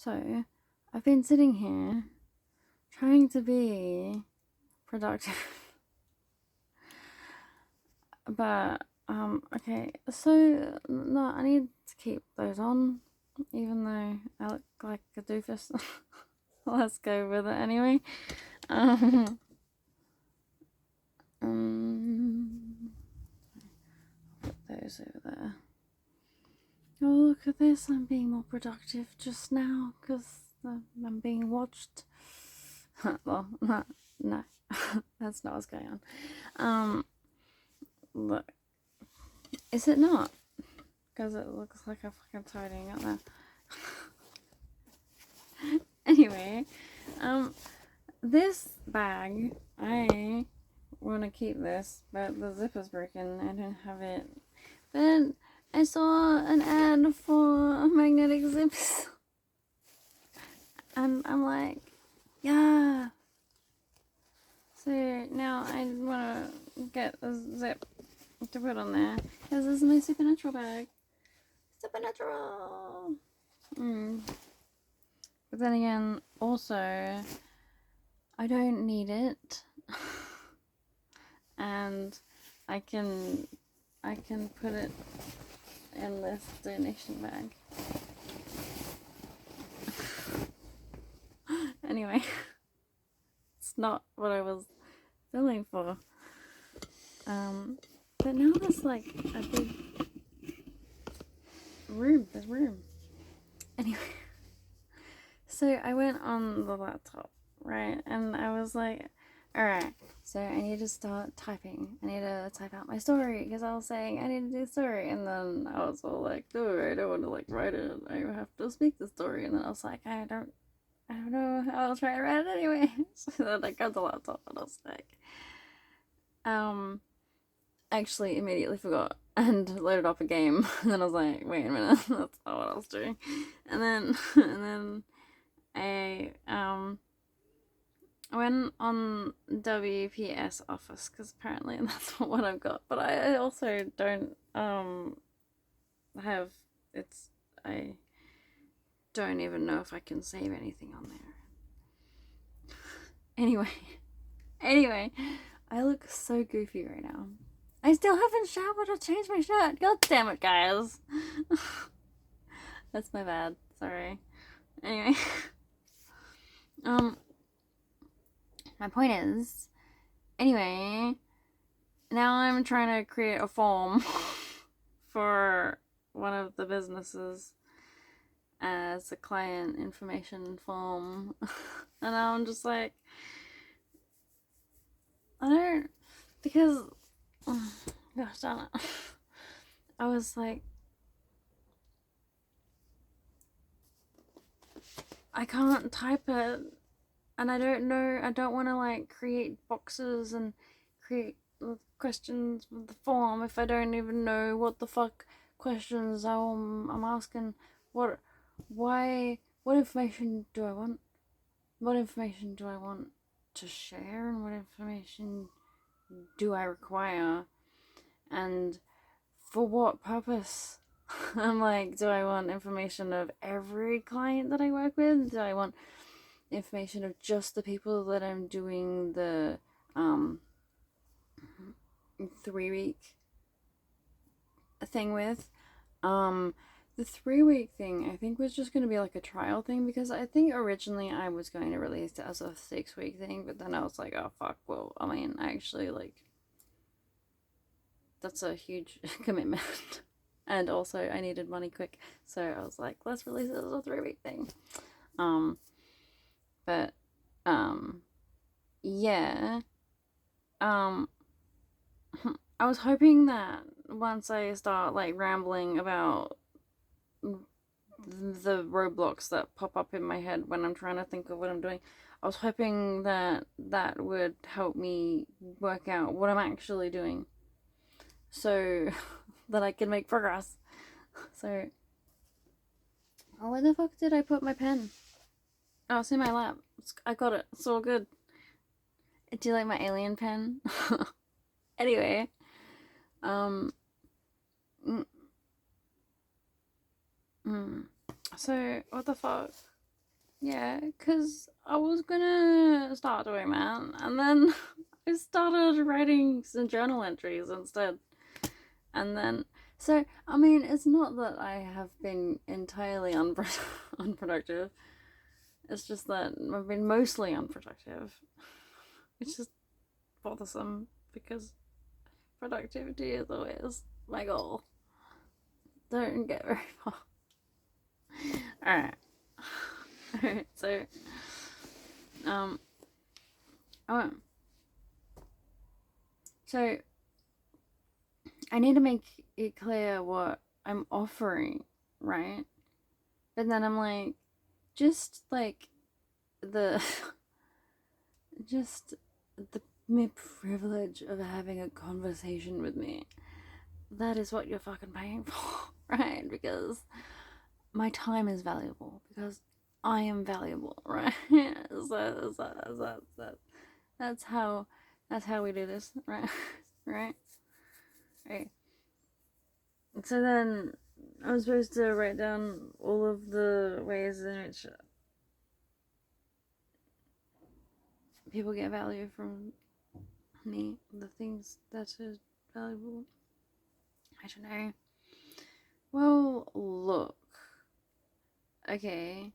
So, I've been sitting here trying to be productive. But, okay, so, no, I need to keep those on, even though I look like a doofus. Let's go with it anyway. Um, put those over there. Oh, look at this, I'm being more productive just now, because I'm being watched. Well, no, that's not what's going on. Look, is it not? Because it looks like I'm fucking tidying up there. Anyway, this bag, I want to keep this, but the zipper's broken. I don't have it. But I saw an ad for magnetic zips. And I'm like, yeah. So now I want to get a zip to put on there. Because this is my Supernatural bag. Supernatural! But then again, also, I don't need it. And I can put it in this donation bag. Anyway, it's not what I was filming for. But now there's like a big room. There's room. Anyway, so I went on the laptop, right? And I was like, alright, so I need to start typing. I need to type out my story because I was saying I need to do a story. And then I was all like, no, I don't want to like write it. I have to speak the story. And then I was like, I don't know how I'll try to write it anyway. So then I got the laptop and I was like, actually immediately forgot and loaded up a game. And then I was like, wait a minute, that's not what I was doing. And then I went on WPS Office because apparently that's not what I've got. But I also don't have it's I don't even know if I can save anything on there. Anyway, I look so goofy right now. I still haven't showered or changed my shirt. God damn it, guys. That's my bad. Sorry. Anyway. My point is, anyway, now I'm trying to create a form for one of the businesses as a client information form. And I'm just like, I don't, because, gosh darn it. I was like, I can't type it, and I don't know, I don't want to like create boxes and create questions with the form if I don't even know what the fuck questions I'm asking. What information do I want? What information do I want to share, and what information do I require? And for what purpose? I'm like, do I want information of every client that I work with? Do I want information of just the people that I'm doing the 3-week thing with? The 3-week thing I think was just going to be like a trial thing, because I think originally I was going to release it as a 6-week thing, but then I was like, oh fuck, well, I mean, actually, like, that's a huge commitment. And also I needed money quick, so I was like, let's release it as a 3-week thing. But yeah, I was hoping that once I start like rambling about the roadblocks that pop up in my head when I'm trying to think of what I'm doing, I was hoping that that would help me work out what I'm actually doing, so that I can make progress. So, oh, where the fuck did I put my pen? Oh, it's in my lap. I got it. It's all good. Do you like my alien pen? Anyway, so what the fuck? Yeah, because I was gonna start doing that, and then I started writing some journal entries instead. And then, so, I mean, it's not that I have been entirely unproductive, it's just that I've been mostly unproductive. It's just bothersome because productivity is always my goal. Don't get very far. Alright. Alright, so, um, oh, so I need to make it clear what I'm offering, right? But then I'm like, just like the, just the mere privilege of having a conversation with me. That is what you're fucking paying for, right? Because my time is valuable. Because I am valuable, right? That's how we do this, right? Right? Right. So then I'm supposed to write down all of the ways in which people get value from me, the things that are valuable. I don't know. Well, look. Okay.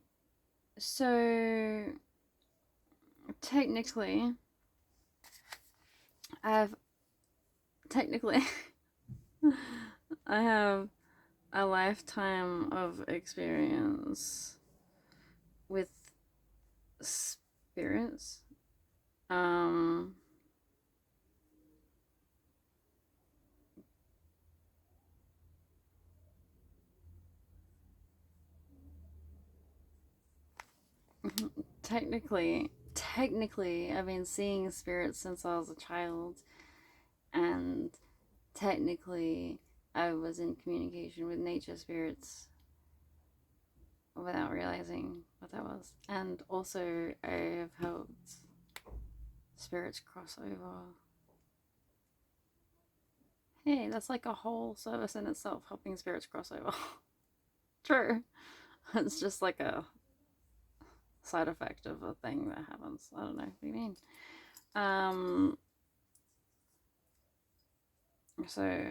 So technically, I've technically I have a lifetime of experience with spirits. Um technically I've been seeing spirits since I was a child, and technically I was in communication with nature spirits without realizing what that was. And also I have helped spirits cross over. Hey, that's like a whole service in itself, helping spirits cross over. True. It's just like a side effect of a thing that happens. I don't know what you mean. Um so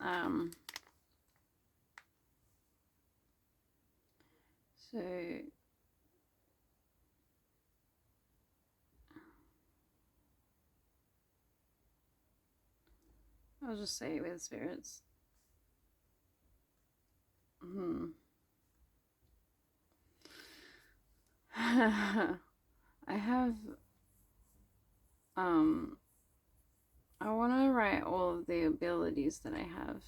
um so I'll just say with spirits. I have um I want to write all of the abilities that I have,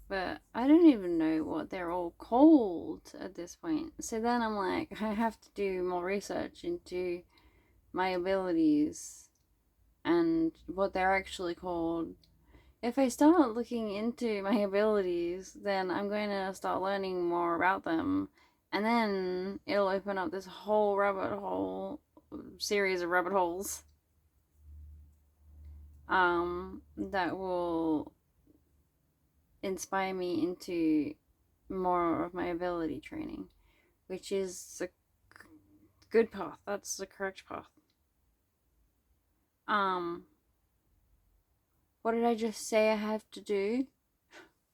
but I don't even know what they're all called at this point. So then I'm like, I have to do more research into my abilities and what they're actually called. If I start looking into my abilities, then I'm going to start learning more about them, and then it'll open up this whole rabbit hole series of rabbit holes that will inspire me into more of my ability training, which is a good path. That's the correct path. Um, what did I just say I have to do?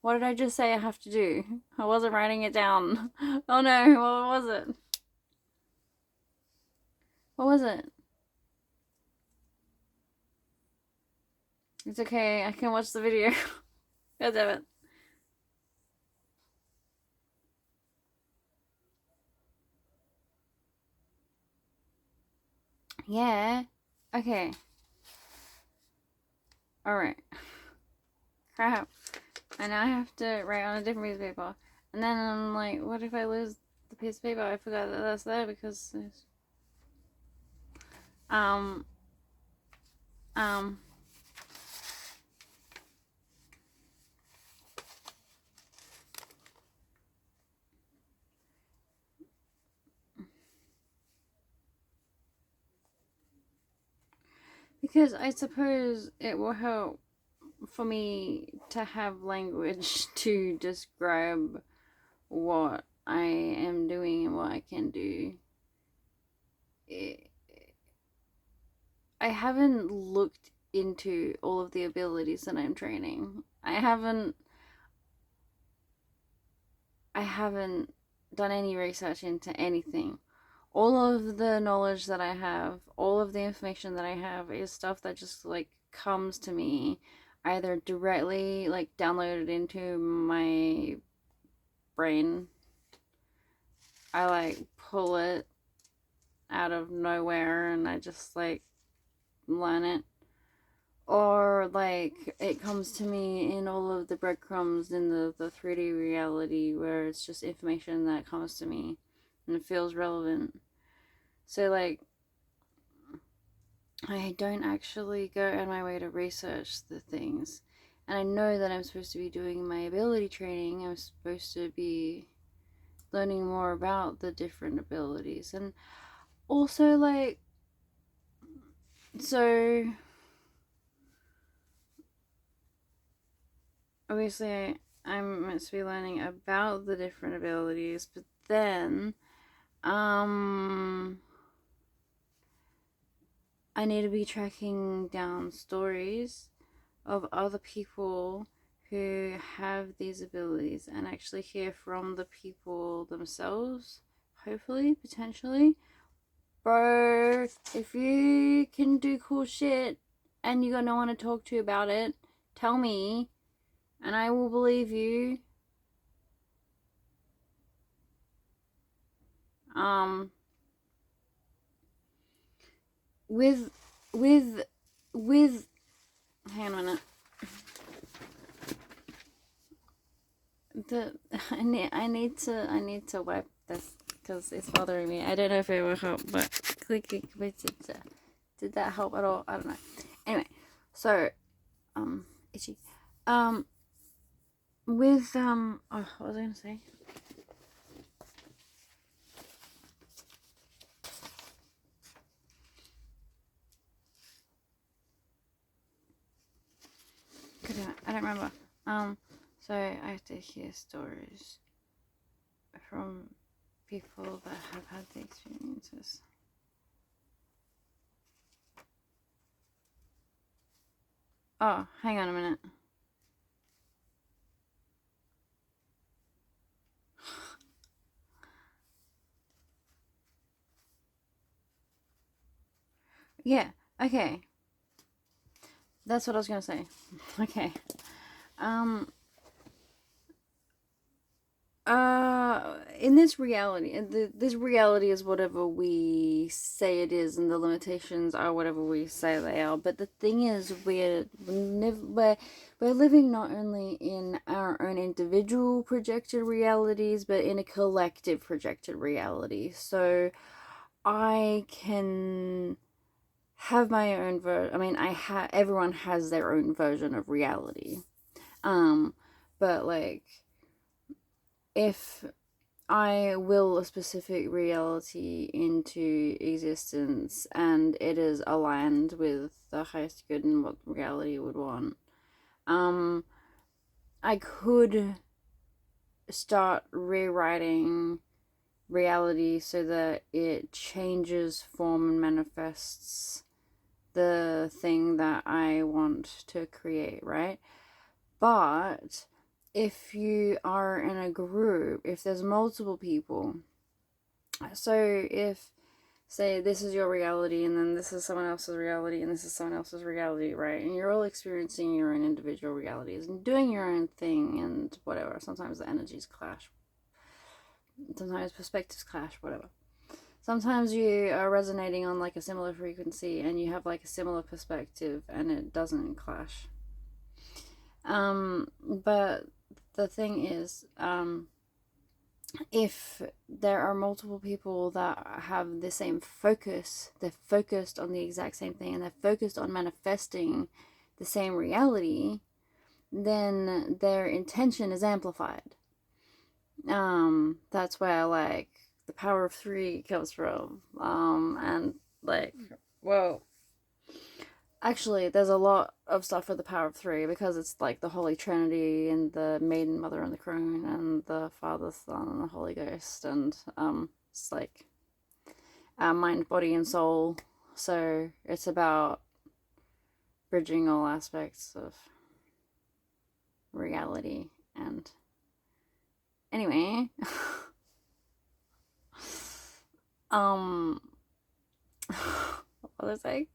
What did I just say I have to do? I wasn't writing it down. Oh no, what was it? What was it? It's okay, I can watch the video. God damn it. Yeah. Okay. Alright. Crap. And now I have to write on a different piece of paper. And then I'm like, what if I lose the piece of paper? I forgot that that's there because there's... Um... Um... because I suppose it will help for me to have language to describe what I am doing and what I can do. I haven't looked into all of the abilities that I'm training. I haven't done any research into anything. All of the knowledge that I have, all of the information that I have is stuff that just like comes to me either directly like downloaded into my brain. I like pull it out of nowhere and I just like learn it, or like it comes to me in all of the breadcrumbs in the 3D reality where it's just information that comes to me and it feels relevant. So like I don't actually go out of my way to research the things. And I know that I'm supposed to be doing my ability training. I'm supposed to be learning more about the different abilities. And also like, so obviously I'm meant to be learning about the different abilities, but then I need to be tracking down stories of other people who have these abilities and actually hear from the people themselves, hopefully, potentially. Bro, if you can do cool shit and you got no one to talk to about it, tell me and I will believe you. With with hang on a minute. I need to wipe this because it's bothering me. I don't know if it will help, but did that help at all? I don't know. Anyway, so itchy. With oh, what was I gonna say? I don't remember. So I have to hear stories from people that have had the experiences. Oh, hang on a minute. Yeah, okay. That's what I was gonna say. Okay. In this reality, this reality is whatever we say it is, and the limitations are whatever we say they are. But the thing is, we're living not only in our own individual projected realities, but in a collective projected reality. So I can have my own I mean, everyone has their own version of reality. But like, if I will a specific reality into existence and it is aligned with the highest good and what reality would want, I could start rewriting reality so that it changes form and manifests the thing that I want to create, right? But if you are in a group, if there's multiple people, so if, say, this is your reality and then this is someone else's reality and this is someone else's reality, right? And you're all experiencing your own individual realities and doing your own thing and whatever. Sometimes the energies clash. Sometimes perspectives clash, whatever. Sometimes you are resonating on like a similar frequency and you have like a similar perspective and it doesn't clash. But the thing is, if there are multiple people that have the same focus, they're focused on the exact same thing and they're focused on manifesting the same reality, then their intention is amplified. That's where like the power of three comes from. And like, well, Actually, there's a lot of stuff for the power of three because it's like the Holy Trinity and the Maiden, Mother, and the Crone, and the Father, Son, and the Holy Ghost, and it's like mind, body, and soul. So it's about bridging all aspects of reality. And anyway, um, what was I saying?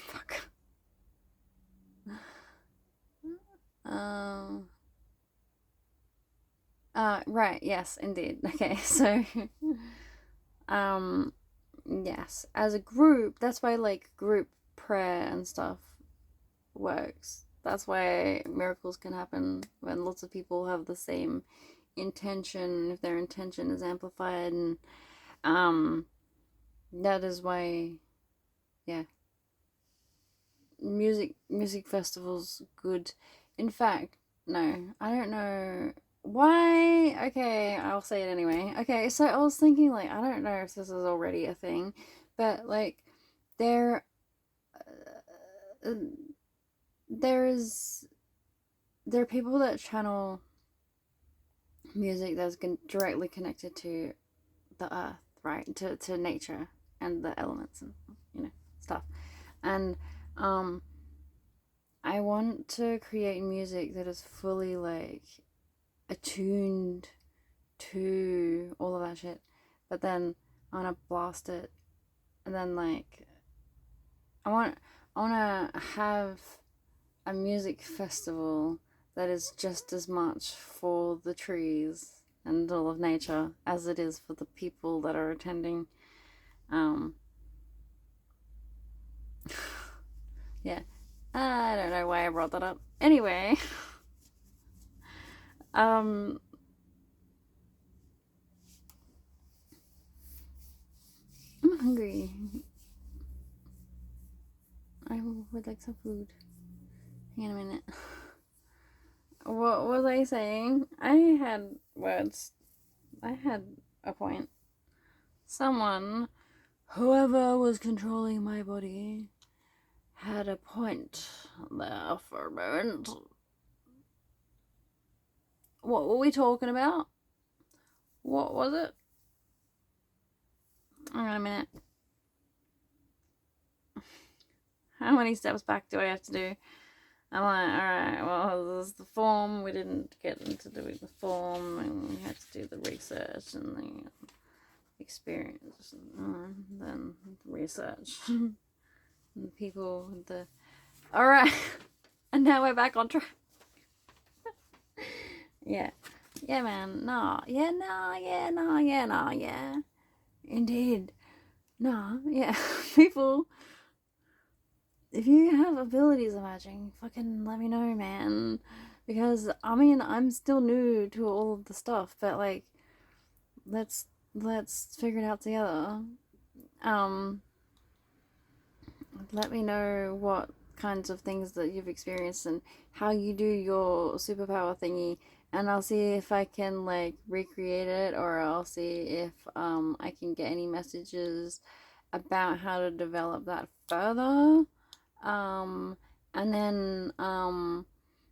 Fuck. Um. Right. Yes, indeed. Okay. So, um, yes, as a group, that's why like group prayer and stuff works. That's why miracles can happen when lots of people have the same intention, if their intention is amplified, and um, that is why, yeah, music festivals good. In fact, no, I don't know why. Okay, I'll say it anyway. Okay, so I was thinking like I don't know if this is already a thing, but like there uh, there's there are people that channel music that's directly connected to the earth, right? To nature and the elements and stuff. And um I want to create music that is fully like attuned to all of that shit. But then I wanna blast it and then like I want I wanna have a music festival that is just as much for the trees and all of nature as it is for the people that are attending. Um, yeah, I don't know why I brought that up. Anyway, um, I'm hungry. I would like some food. Hang on a minute. What was I saying? I had words. I had a point. Someone, whoever was controlling my body, had a point there for a moment. What were we talking about? What was it? Hang on a minute. How many steps back do I have to do? I'm like, alright, well, there's the form. We didn't get into doing the form, and we had to do the research and the experience, and then research. And the people, the. Alright, and now we're back on track. Yeah. Yeah, man. No. Yeah, no. Yeah, no. Yeah, no. Yeah. Indeed. No. Yeah. People, if you have abilities of matching, fucking let me know, man. Because I mean, I'm still new to all of the stuff, but like, let's let's figure it out together. Um, let me know what kinds of things that you've experienced and how you do your superpower thingy, and I'll see if I can like recreate it, or I'll see if I can get any messages about how to develop that further. Um, and then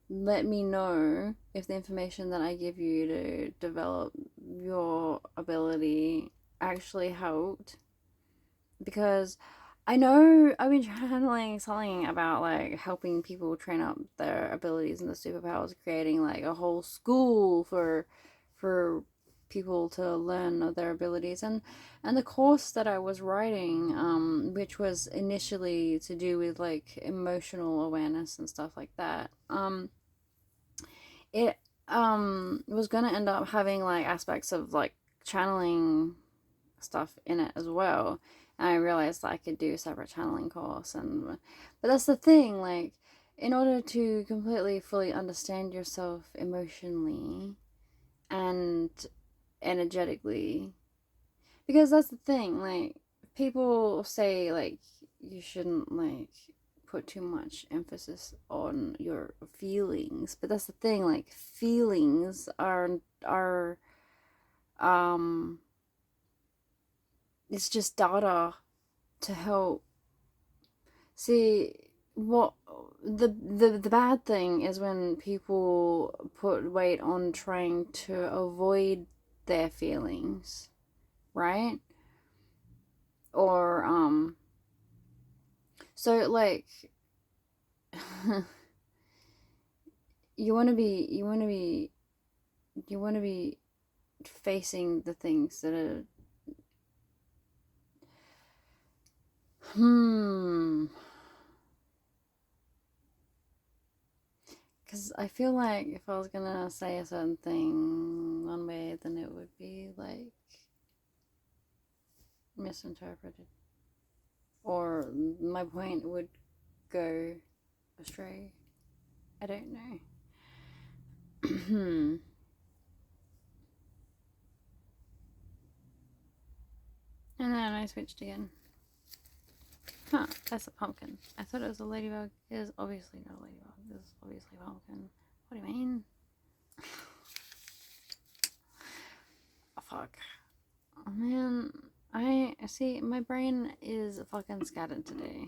let me know if the information that I give you to develop your ability actually helped. Because I know I've been channeling something about like helping people train up their abilities and the superpowers, creating like a whole school for people to learn their abilities, and the course that I was writing, which was initially to do with like emotional awareness and stuff like that, it was gonna end up having like aspects of like channeling stuff in it as well. And I realized that I could do a separate channeling course, and but that's the thing, like in order to completely fully understand yourself emotionally and energetically, because that's the thing, like people say like you shouldn't like put too much emphasis on your feelings, but that's the thing, like feelings are um it's just data to help. See, what the bad thing is when people put weight on trying to avoid their feelings, right? Or so like you want to be you want to be you want to be facing the things that are because I feel like if I was gonna say a certain thing one way, then it would be like misinterpreted, or my point would go astray. I don't know. And then I switched again. Huh, that's a pumpkin. I thought it was a ladybug. It is obviously not a ladybug. It is obviously a pumpkin. What do you mean? Oh, fuck. Oh, man. I see, my brain is fucking scattered today.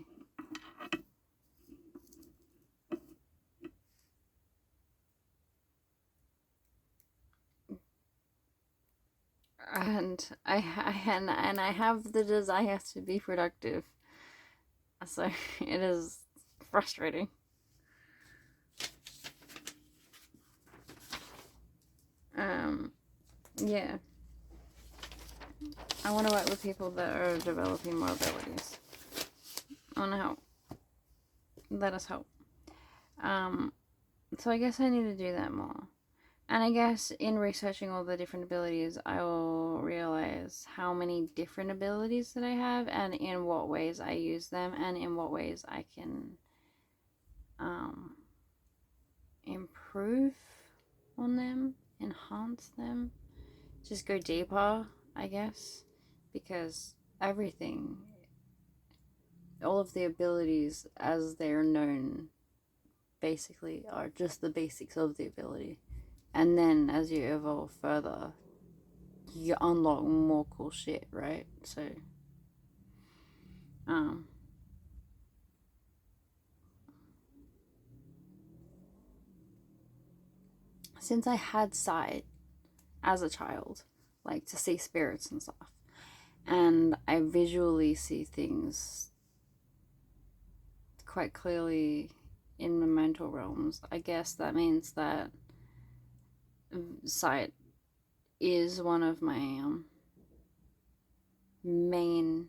And I have the desire to be productive. So it is frustrating. Yeah. I want to work with people that are developing more abilities. I want to help. Let us help. So I guess I need to do that more. And I guess in researching all the different abilities, I will realize how many different abilities that I have and in what ways I use them and in what ways I can improve on them, enhance them, just go deeper, I guess, because everything, all of the abilities as they're known, basically are just the basics of the ability. And then as you evolve further, you unlock more cool shit, right? So, um, since I had sight as a child, like to see spirits and stuff, and I visually see things quite clearly in the mental realms, I guess that means that sight is one of my main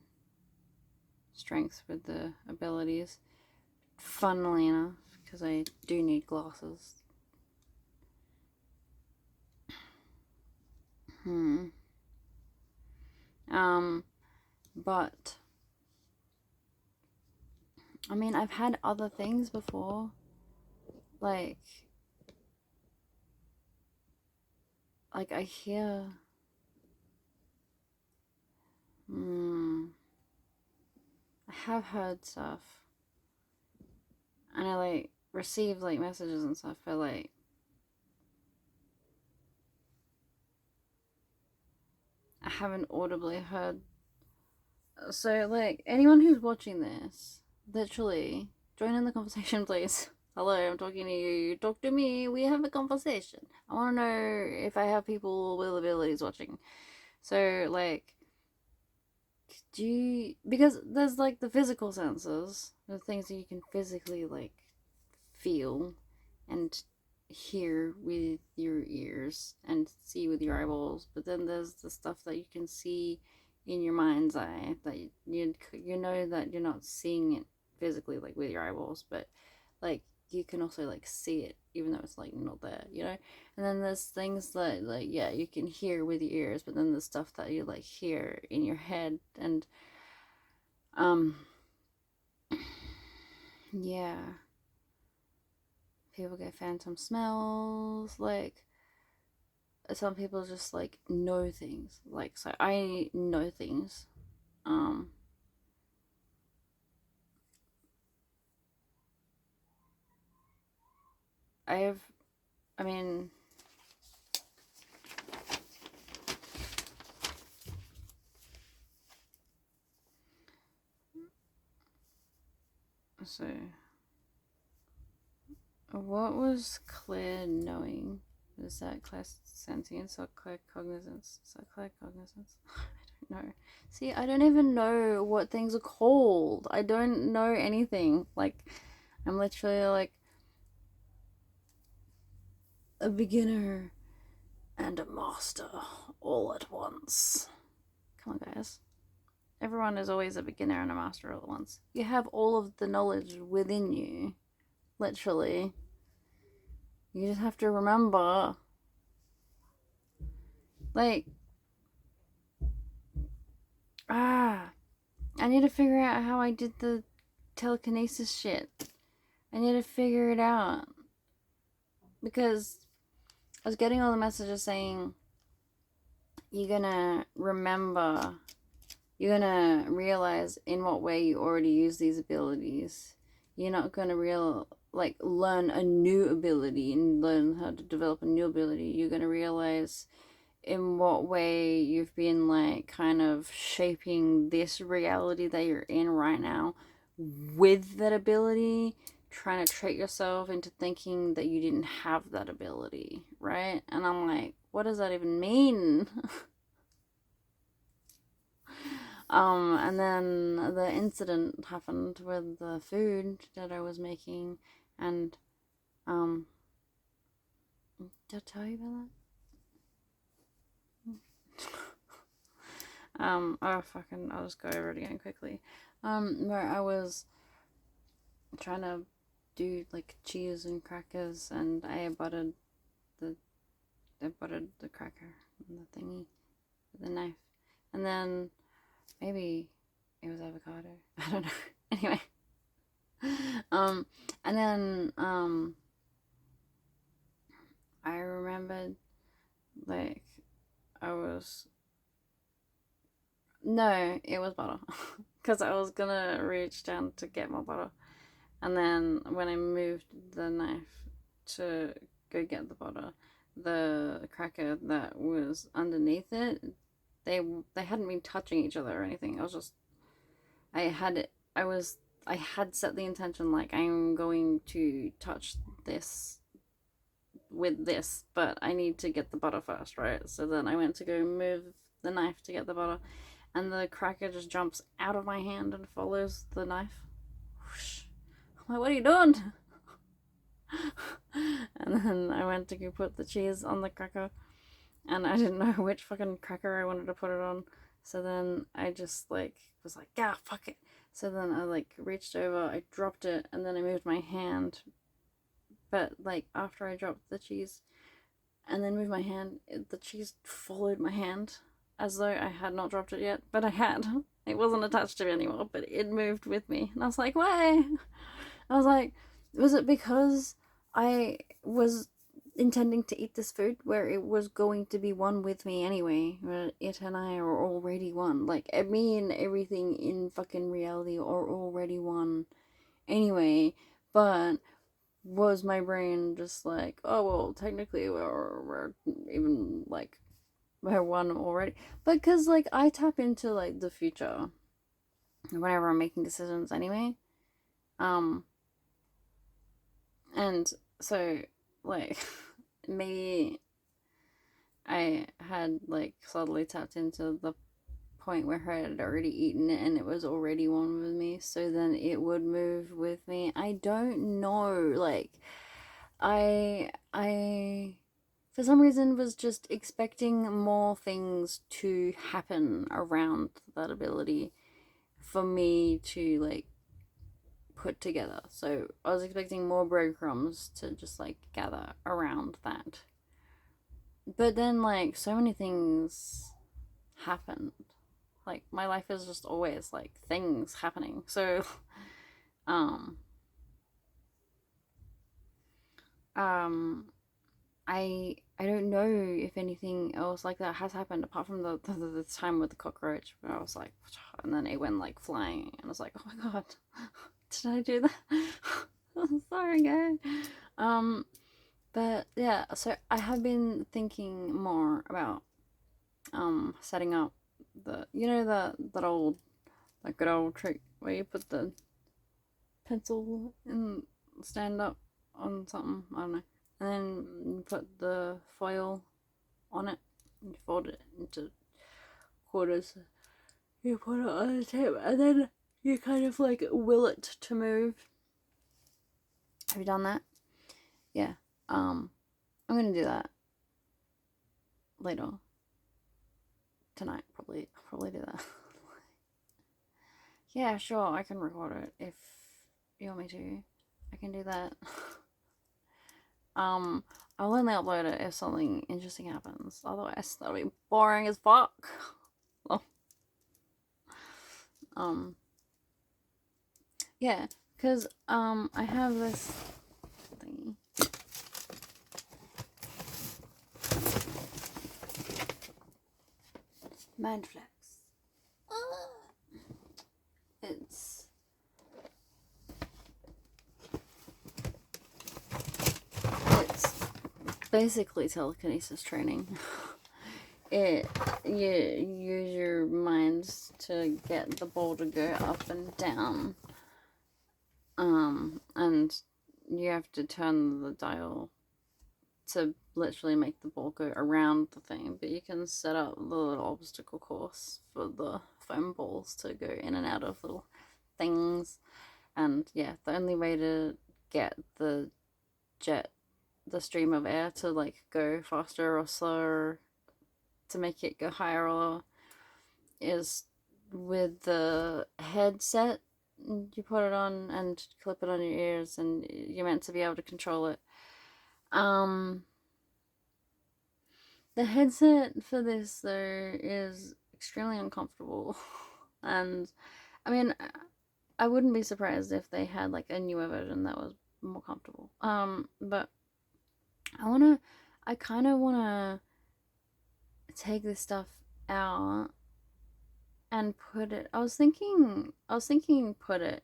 strengths with the abilities. Funnily enough, because I do need glasses. But I mean, I've had other things before, like I hear, I have heard stuff, and I like receive like messages and stuff, but like I haven't audibly heard. So like anyone who's watching this, literally join in the conversation, please. Hello, I'm talking to you. Talk to me. We have a conversation. I want to know if I have people with abilities watching. So like, do you, because there's like the physical senses, the things that you can physically like feel and hear with your ears and see with your eyeballs, but then there's the stuff that you can see in your mind's eye that you know that you're not seeing it physically like with your eyeballs, but like you can also like see it even though it's like not there, you know. And then there's things that like yeah you can hear with your ears, but then there's stuff that you like hear in your head. And yeah, people get phantom smells, like some people just like know things, like so I know things. um I have, I mean, So, what was clear knowing? Is that clairsentience or claircognizance? Is that claircognizance? I don't know. See, I don't even know what things are called. I don't know anything. Like, I'm literally like a beginner and a master all at once. Come on, guys. Everyone is always a beginner and a master all at once. You have all of the knowledge within you. Literally. You just have to remember. Like, I need to figure out how I did the telekinesis shit. I need to figure it out. Because I was getting all the messages saying, you're gonna remember, you're gonna realize in what way you already use these abilities. You're not gonna learn a new ability and learn how to develop a new ability. You're gonna realize in what way you've been like kind of shaping this reality that you're in right now with that ability, trying to trick yourself into thinking that you didn't have that ability, right? And I'm like, what does that even mean? And then the incident happened with the food that I was making, and did I tell you about that? I'll just go over it again quickly. Where I was trying to do like cheese and crackers, and I buttered the cracker and the thingy with a knife, and then maybe it was avocado. I don't know. Anyway, and then I remembered like I was no, it was butter because I was gonna reach down to get more butter, and then when I moved the knife to go get the butter, the cracker that was underneath it, they hadn't been touching each other or anything. I had set the intention like I'm going to touch this with this, but I need to get the butter first, right? So then I went to go move the knife to get the butter, and the cracker just jumps out of my hand and follows the knife. Whoosh. I'm like, what are you doing? And then I went to go put the cheese on the cracker, and I didn't know which fucking cracker I wanted to put it on. So then I just like was like, yeah, fuck it. So then I like reached over, I dropped it, and then I moved my hand. But like after I dropped the cheese and then moved my hand, the cheese followed my hand as though I had not dropped it yet, but I had. It wasn't attached to me anymore, but it moved with me. And I was like, why? I was like, was it because I was intending to eat this food where it was going to be one with me anyway? Where it and I are already one. Like, me and everything in fucking reality are already one anyway. But was my brain just like, oh, well, technically we're even like we're one already? But because like I tap into like the future whenever I'm making decisions anyway. And so like maybe I had like subtly tapped into the point where I had already eaten it and it was already one with me, so then it would move with me. I don't know, like I for some reason was just expecting more things to happen around that ability for me to like put together. So I was expecting more breadcrumbs to just like gather around that. But then like so many things happened. Like my life is just always like things happening. So um um I don't know if anything else like that has happened apart from the time with the cockroach where I was like, and then it went like flying and I was like, oh my god, did I do that? I'm sorry, guys. But yeah, so I have been thinking more about setting up the that old, that good old trick where you put the pencil and stand up on something, I don't know. And then you put the foil on it, and you fold it into quarters. You put it on the tape, and then you kind of like will it to move. Have you done that? Yeah. I'm gonna do that later tonight. Probably do that. Yeah, sure. I can record it if you want me to. I can do that. I'll only upload it if something interesting happens. Otherwise, that'll be boring as fuck. Yeah, because I have this thingy. Mindflex. It's basically telekinesis training. You use your minds to get the ball to go up and down. And you have to turn the dial to literally make the ball go around the thing, but you can set up the little obstacle course for the foam balls to go in and out of little things. And yeah, the only way to get the stream of air to like go faster or slower, to make it go higher or lower, is with the headset. You put it on and clip it on your ears, and you're meant to be able to control it. The headset for this though is extremely uncomfortable, and I mean, I wouldn't be surprised if they had like a newer version that was more comfortable. But I kind of wanna take this stuff out and put it. I was thinking put it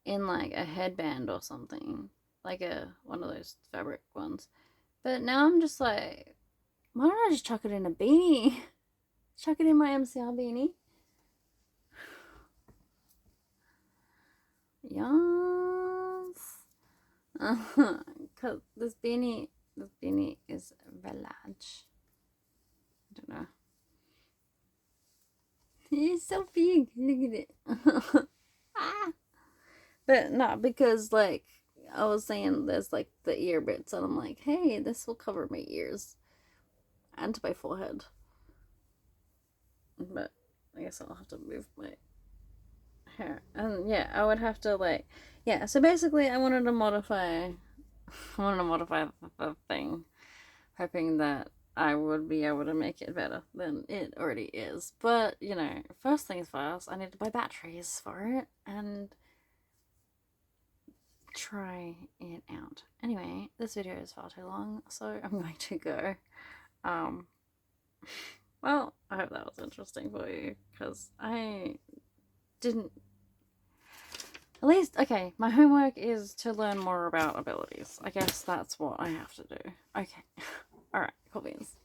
in like a headband or something, like one of those fabric ones. But now I'm just like, why don't I just chuck it in a beanie? Chuck it in my MCR beanie. Yes. Cause this beanie is very large. I don't know. It's so big. Look at it. Ah. But not because like I was saying there's like the ear bits, and I'm like, hey, this will cover my ears and my forehead. But I guess I'll have to move my hair. And yeah, I would have to like, yeah, so basically I wanted to modify the thing, hoping that I would be able to make it better than it already is. But, you know, first things first, I need to buy batteries for it and try it out. Anyway, this video is far too long, so I'm going to go. Well, I hope that was interesting for you, because I didn't... At least, okay, my homework is to learn more about abilities. I guess that's what I have to do. Okay. Alright, cool beans.